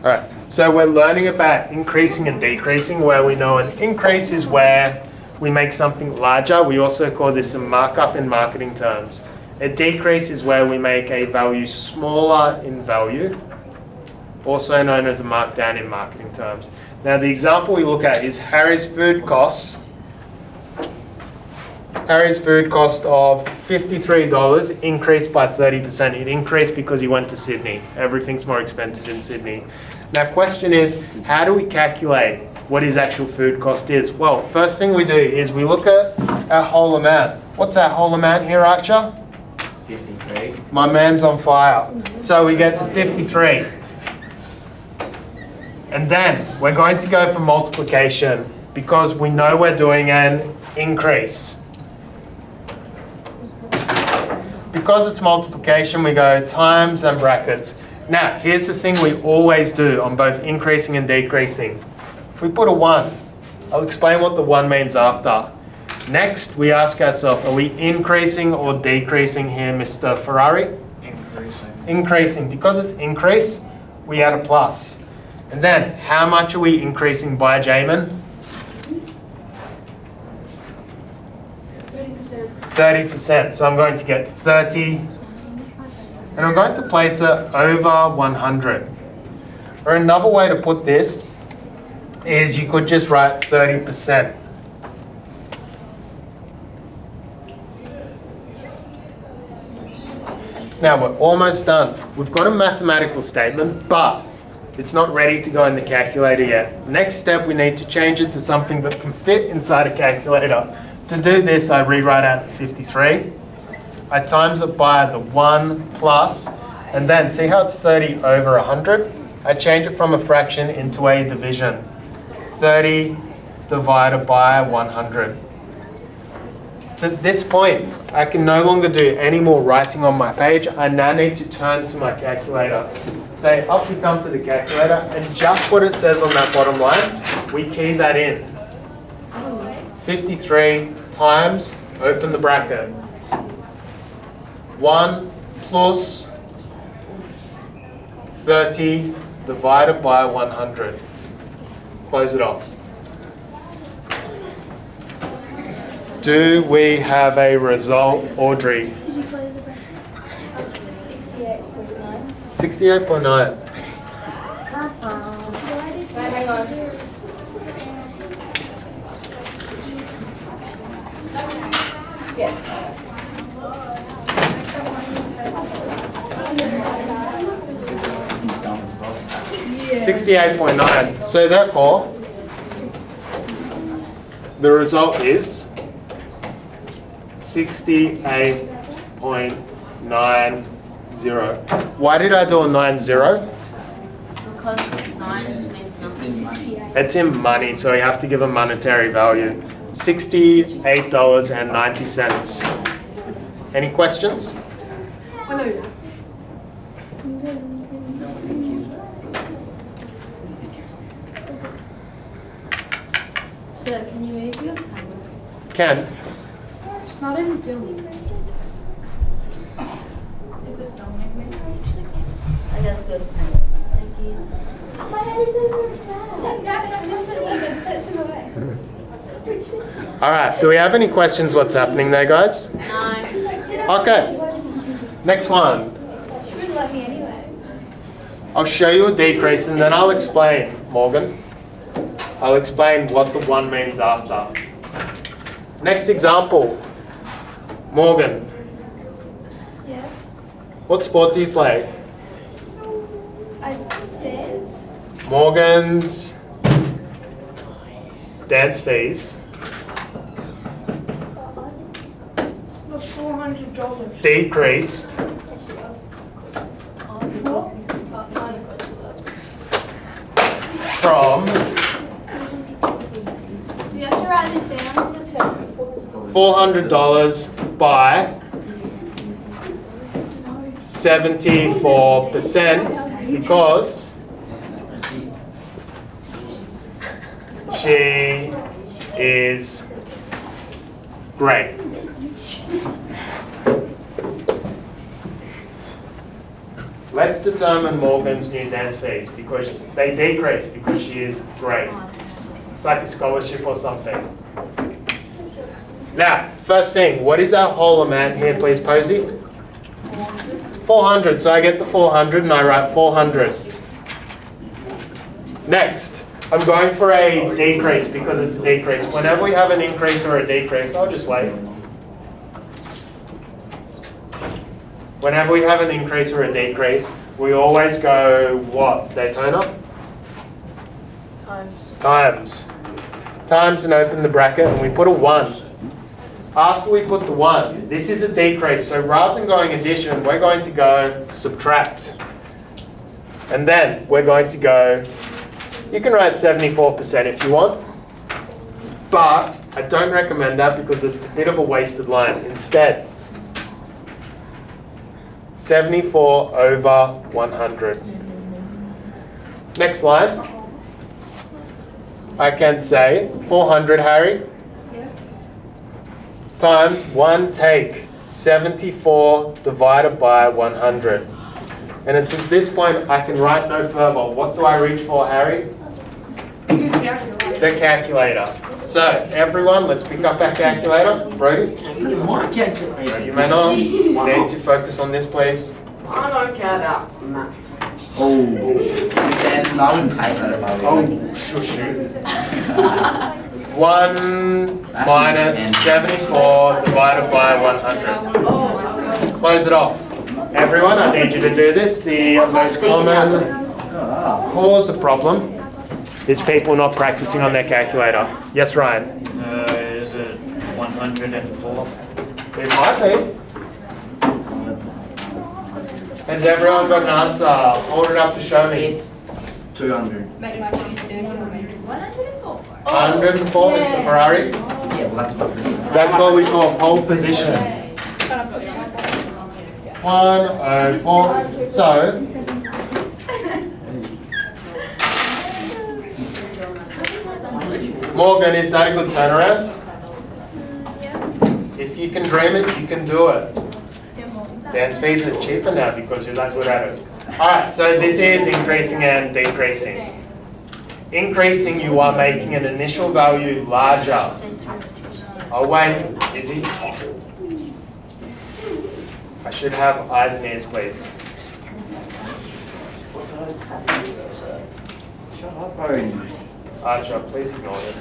Alright, so we're learning about increasing and decreasing, where we know an increase is where we make something larger. We also call this a markup in marketing terms. A decrease is where we make a value smaller in value, also known as a markdown in marketing terms. Now the example we look at is Harry's food cost of $53 increased by 30%. It increased because he went to Sydney. Everything's more expensive in Sydney. Now question is, how do we calculate what his actual food cost is? Well, first thing we do is we look at our whole amount. What's our whole amount here, Archer? 53. My man's on fire. So we get the 53. And then we're going to go for multiplication because we know we're doing an increase. Because it's multiplication, we go times and brackets. Now, here's the thing we always do on both increasing and decreasing. If we put a 1, I'll explain what the 1 means after. Next, we ask ourselves, are we increasing or decreasing here, Mr. Ferrari? Increasing. Increasing. Because it's increase, we add a plus. And then, how much are we increasing by, Jamin? 30%. 30%. So I'm going to get 30, and I'm going to place it over 100. Or another way to put this is you could just write 30%. Now we're almost done. We've got a mathematical statement, but it's not ready to go in the calculator yet. Next step, we need to change it to something that can fit inside a calculator. To do this, I rewrite out the 53. I times it by the 1 plus, and then see how it's 30 over 100? I change it from a fraction into a division. 30 divided by 100. To this point, I can no longer do any more writing on my page. I now need to turn to my calculator. Say, up we come to the calculator, and just what it says on that bottom line, we key that in. 53 times, open the bracket, 1 plus 30 divided by 100. Close it off. Do we have a result, Audrey? Did you play the bracket? 68.9. 68.9. Right, hang on. Yeah. 68.9. So therefore, the result is 68.90. Why did I do a 90? Because 9 means nothing. It's in money, so you have to give a monetary value. $68.90. Any questions? I know. So, can you move your camera? Ken? It's not even filming. Is it filming me? Oh, that's good. Thank you. My head is over there. No, just set it in the way. Alright, do we have any questions what's happening there, guys? No. Okay, next one. She wouldn't let me anyway. I'll show you a decrease and then I'll explain, Morgan. I'll explain what the 1 means after. Next example. Morgan, Yes. what sport do you play? I dance. Morgan's dance fees For $400. decreased from You have to write this down. It's a term. $400 by 74% because she is great. Let's determine Morgan's new dance fees because they decrease because she is great. It's like a scholarship or something. Now, first thing, what is our whole amount here, please, Posey? 400. So I get the 400 and I write 400. Next, I'm going for a decrease because it's a decrease. Whenever we have an increase or a decrease, I'll just wait. Whenever we have an increase or a decrease, we always go what, Daytona? Times. Times and open the bracket and we put a 1. After we put the 1, this is a decrease. So rather than going addition, we're going to go subtract. And then we're going to go, you can write 74% if you want. But I don't recommend that because it's a bit of a wasted line. Instead, 74 over 100. Next line. I can say 400, Harry, times 1 take 74 divided by 100. And it's at this point I can write no further. What do I reach for, Harry? The calculator. So everyone, let's pick up our calculator. Brody? My calculator. You may not need to focus on this, please. I don't care about math. Oh, there's no paper. Oh, shush you. 1 minus 74 divided by 100. Close it off. Everyone, I need you to do this. The most common cause of problem is people not practicing on their calculator. Yes, Ryan? Is it 104? It might be. Has everyone got an answer? Hold it up to show me. It's 200. 104, Mr. Ferrari. Yeah, well, That's what we call pole position. 104. So, Morgan, is that a good turnaround? If you can dream it, you can do it. Dance fees are cheaper now because you're that good at it. Alright, so this is increasing and decreasing. Increasing, you are making an initial value larger. Oh wait, Izzy. I should have eyes and ears, please. shut up, Brody. Archer, please ignore him.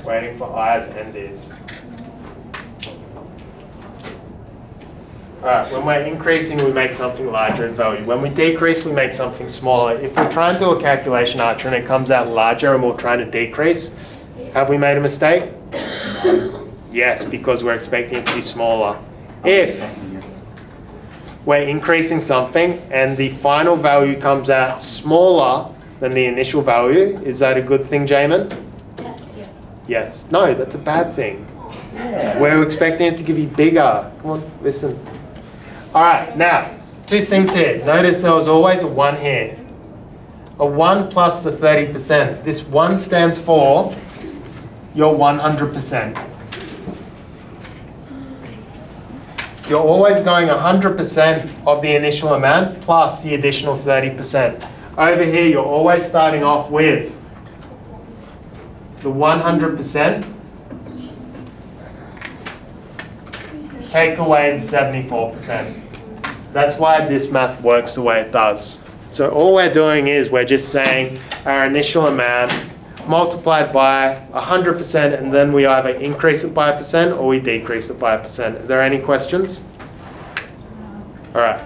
Waiting for eyes and ears. Alright, when we're increasing, we make something larger in value. When we decrease, we make something smaller. If we try and do a calculation, Archer, and it comes out larger and we're trying to decrease, have we made a mistake? Yes, because we're expecting it to be smaller. If we're increasing something and the final value comes out smaller than the initial value, is that a good thing, Jamin? Yes. No, that's a bad thing. Yeah. We're expecting it to be bigger. Come on, listen. All right, now, 2 things here. Notice there was always a 1 here. A 1 plus the 30%. This 1 stands for your 100%. You're always going 100% of the initial amount plus the additional 30%. Over here, you're always starting off with the 100%, take away the 74%. That's why this math works the way it does. So all we're doing is we're just saying our initial amount multiplied by 100%, and then we either increase it by 1% or we decrease it by 1%. Are there any questions? All right.